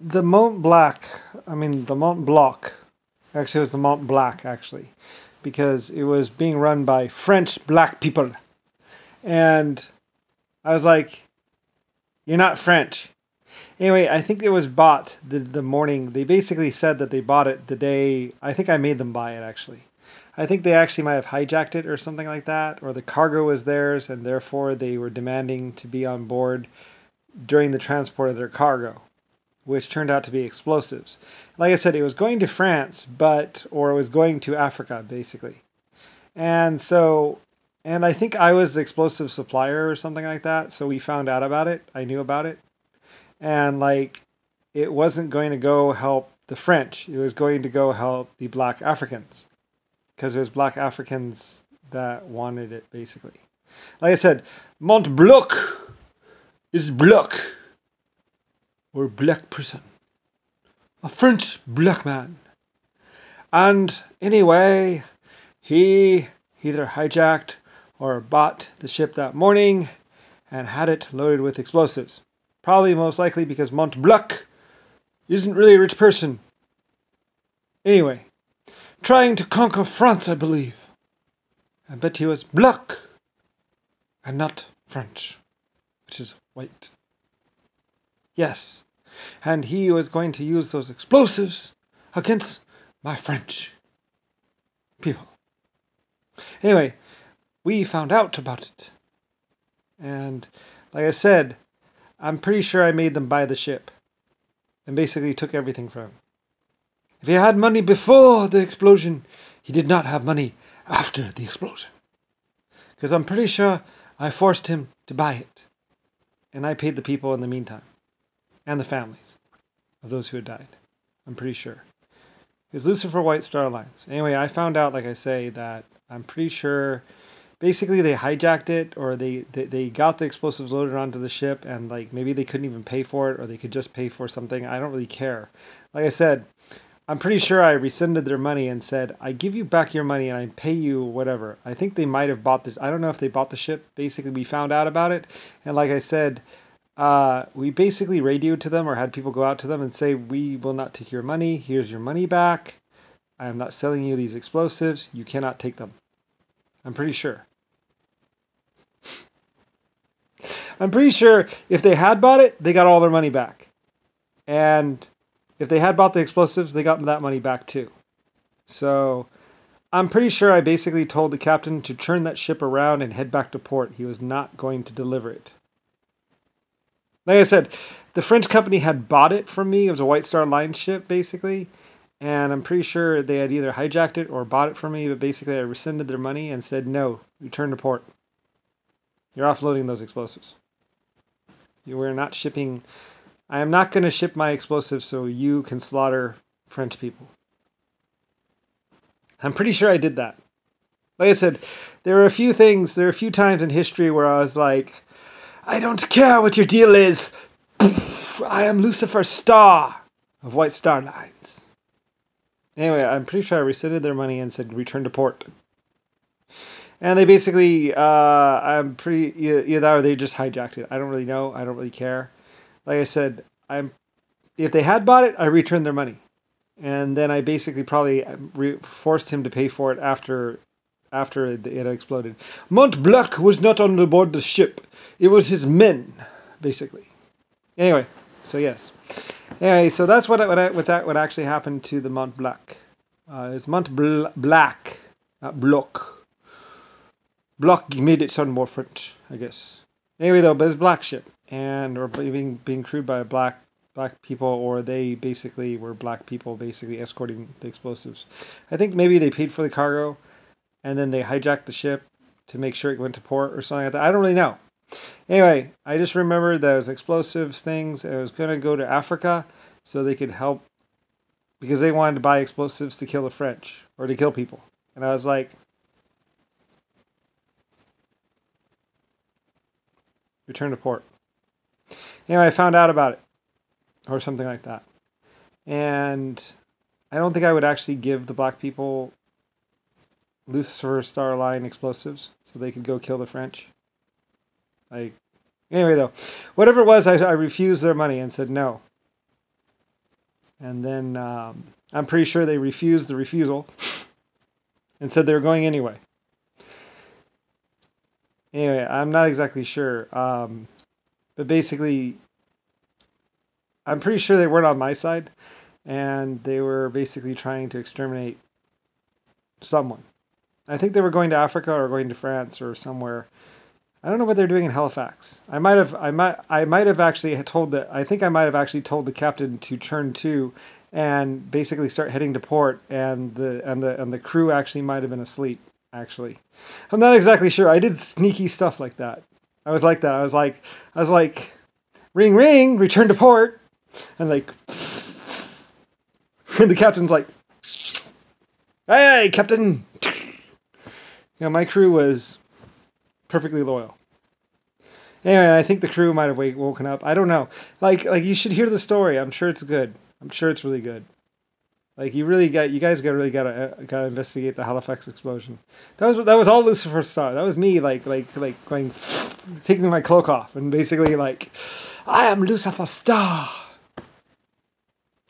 The Mont-Blanc, the Mont-Blanc, actually it was the Mont-Blanc, actually, because it was being run by French black people. And I was like, you're not French. Anyway, I think it was bought the morning. They basically said that they bought it the day. I think I made them buy it, actually. I think they actually might have hijacked it or something like that, or the cargo was theirs, and therefore they were demanding to be on board during the transport of their cargo, which turned out to be explosives. Like I said, it was going to France, or it was going to Africa, basically. And so, and I think I was the explosive supplier or something like that, so we found out about it. I knew about it. And like, it wasn't going to go help the French. It was going to go help the black Africans. Because it was black Africans that wanted it, basically. Like I said, Mont-Blanc is black. Or black person. A French black man. And anyway, he either hijacked or bought the ship that morning and had it loaded with explosives. Probably most likely because Mont-Blanc isn't really a rich person. Anyway, trying to conquer France, I believe. I bet he was black and not French, which is white. Yes, and he was going to use those explosives against my French people. Anyway, we found out about it. And like I said, I'm pretty sure I made them buy the ship and basically took everything from him. If he had money before the explosion, he did not have money after the explosion. Because I'm pretty sure I forced him to buy it. And I paid the people in the meantime. And the families of those who had died. I'm pretty sure. It's Lusifer White Star Lines. Anyway, I found out, like I say, that I'm pretty sure basically they hijacked it, or they got the explosives loaded onto the ship, and like maybe they couldn't even pay for it, or they could just pay for something. I don't really care. Like I said, I'm pretty sure I rescinded their money and said, I give you back your money and I pay you whatever. I think they might have bought I don't know if they bought the ship. Basically, we found out about it. And like I said, we basically radioed to them or had people go out to them and say, we will not take your money. Here's your money back. I am not selling you these explosives. You cannot take them. I'm pretty sure. I'm pretty sure if they had bought it, they got all their money back. And if they had bought the explosives, they got that money back too. So I'm pretty sure I basically told the captain to turn that ship around and head back to port. He was not going to deliver it. Like I said, the French company had bought it from me. It was a White Star Line ship, basically. And I'm pretty sure they had either hijacked it or bought it from me. But basically, I rescinded their money and said, no, return to port. You're offloading those explosives. You were not shipping. I am not going to ship my explosives so you can slaughter French people. I'm pretty sure I did that. Like I said, there are a few times in history where I was like, I don't care what your deal is. I am Lusifer Star of White Star Lines. Anyway, I'm pretty sure I rescinded their money and said return to port. And they basically, I'm pretty, either they just hijacked it. I don't really know. I don't really care. Like I said, if they had bought it, I returned their money. And then I basically probably forced him to pay for it after it had exploded. Mont-Blanc was not on board the ship. It was his men, basically. Anyway, so yes. Anyway, so that's what actually happened to the Mont-Blanc. It's Mont-Blanc, not Bloc. Bloc made it sound more French, I guess. Anyway, though, but it's a black ship, and or being crewed by black people, or they basically were black people basically escorting the explosives. I think maybe they paid for the cargo, and then they hijacked the ship to make sure it went to port or something like that. I don't really know. Anyway, I just remembered those explosives things, and it was going to go to Africa so they could help, because they wanted to buy explosives to kill the French, or to kill people. And I was like, return to port. Anyway, I found out about it, or something like that. And I don't think I would actually give the black people Lusifer Star Line explosives so they could go kill the French. Anyway, though, whatever it was, I refused their money and said no. And then I'm pretty sure they refused the refusal and said they were going anyway. Anyway, I'm not exactly sure. But basically, I'm pretty sure they weren't on my side. And they were basically trying to exterminate someone. I think they were going to Africa or going to France or somewhere. I don't know what they're doing in Halifax. I might have actually told the captain to turn to and basically start heading to port, and the crew actually might have been asleep, actually. I'm not exactly sure. I did sneaky stuff like that. I was like that. I was like, ring, ring, return to port. And like, and the captain's like, hey, captain. You know, my crew was perfectly loyal. Anyway, I think the crew might have woken up. I don't know. Like you should hear the story. I'm sure it's good. I'm sure it's really good. Like you guys gotta investigate the Halifax explosion. That was all Lusifer Star. That was me like going, taking my cloak off and basically like, I am Lusifer Star.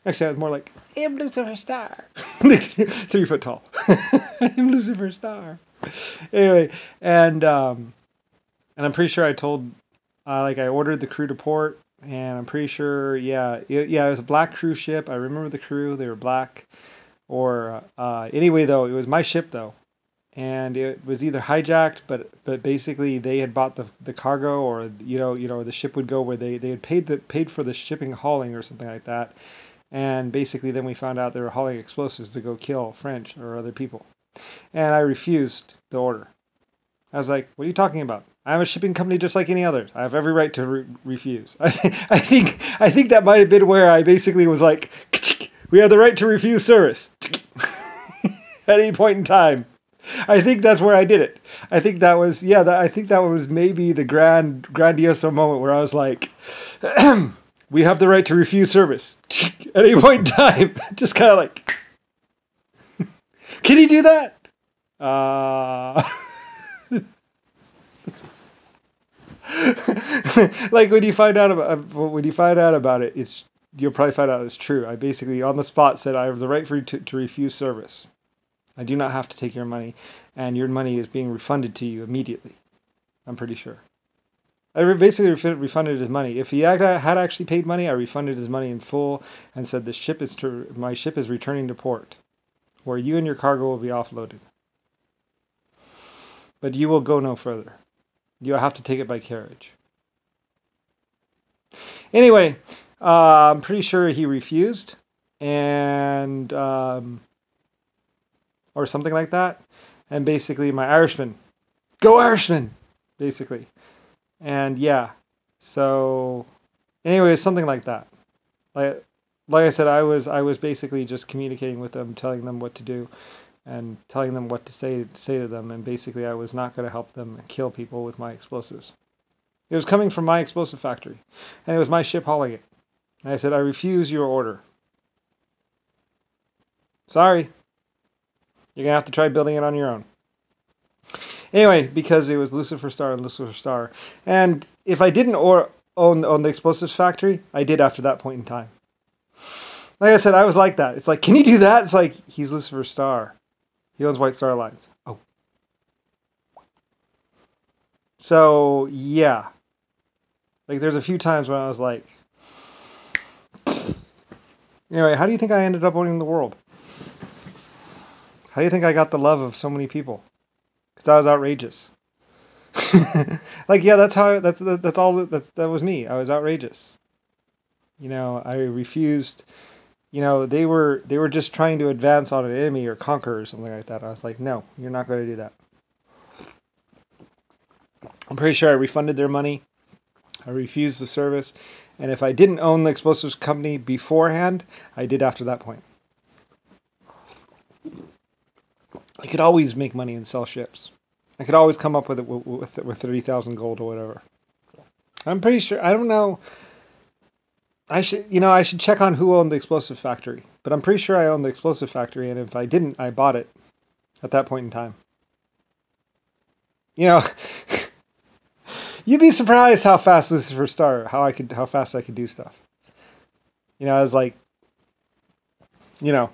Actually, I was more like, I am Lusifer Star. 3 foot tall. I am Lusifer Star. Anyway, and I'm pretty sure I told, I ordered the crew to port, and I'm pretty sure, it was a black cruise ship. I remember the crew; they were black. Or anyway, though, it was my ship though, and it was either hijacked, but basically they had bought the cargo, or the ship would go where they had paid for the shipping hauling or something like that, and basically then we found out they were hauling explosives to go kill French or other people, and I refused the order. I was like, what are you talking about? I'm a shipping company just like any other. I have every right to refuse. I think that might have been where I basically was like, we have the right to refuse service at any point in time. I think that's where I did it. I think that was maybe the grandiose moment where I was like, we have the right to refuse service at any point in time. Just kind of like, can you do that? Like when you find out about it, you'll probably find out it's true. I basically on the spot said I have the right for you to refuse service. I do not have to take your money, and your money is being refunded to you immediately. I'm pretty sure. I basically refunded his money. If he had actually paid money, I refunded his money in full and said my ship is returning to port, where you and your cargo will be offloaded. But you will go no further. You'll have to take it by carriage. Anyway, I'm pretty sure he refused, and or something like that. And basically, my Irishman, go Irishman, basically. And yeah, so anyway, something like that. Like I said, I was basically just communicating with them, telling them what to do, and telling them what to say to them, and basically I was not going to help them kill people with my explosives. It was coming from my explosive factory, and it was my ship hauling it. And I said, I refuse your order. Sorry. You're going to have to try building it on your own. Anyway, because it was Lusifer Star and Lusifer Star. And if I didn't own the explosives factory, I did after that point in time. Like I said, I was like that. It's like, can you do that? It's like, he's Lusifer Star. He owns White Star Lines. Oh. So, yeah. Like, there's a few times when I was like... Anyway, how do you think I ended up owning the world? How do you think I got the love of so many people? Because I was outrageous. Like, yeah, that was me. I was outrageous. I refused... they were just trying to advance on an enemy or conquer or something like that. I was like, no, you're not going to do that. I'm pretty sure I refunded their money. I refused the service. And if I didn't own the explosives company beforehand, I did after that point. I could always make money and sell ships. I could always come up with 30,000 gold or whatever. I'm pretty sure, I don't know. I should check on who owned the explosive factory. But I'm pretty sure I owned the explosive factory, and if I didn't, I bought it at that point in time. You'd be surprised how fast Lusifer Star, how fast I could do stuff. I was like, you know,